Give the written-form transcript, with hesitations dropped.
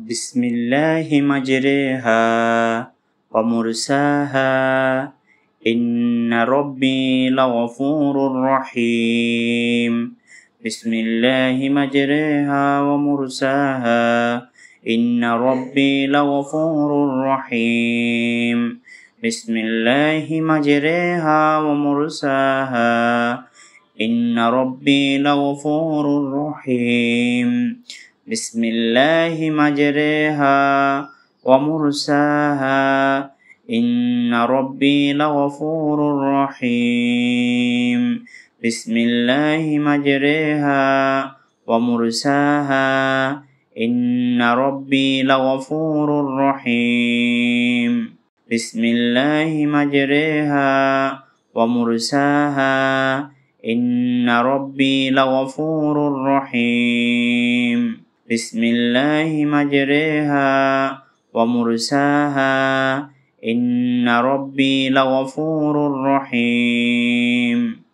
بسم الله مجريها ومرساها إن ربي لغفور رحيم بسم الله مجريها ومرساها إن ربي لغفور رحيم بسم الله مجريها ومرساها إن ربي لغفور رحيم بسم الله مجريها ومرساها إن ربي لغفور رحيم بسم الله مجريها ومرساها إن ربي لغفور رحيم بسم الله مجريها ومرساها إن ربي لغفور رحيم بسم الله مجريها ومرساها إن ربي لغفور رحيم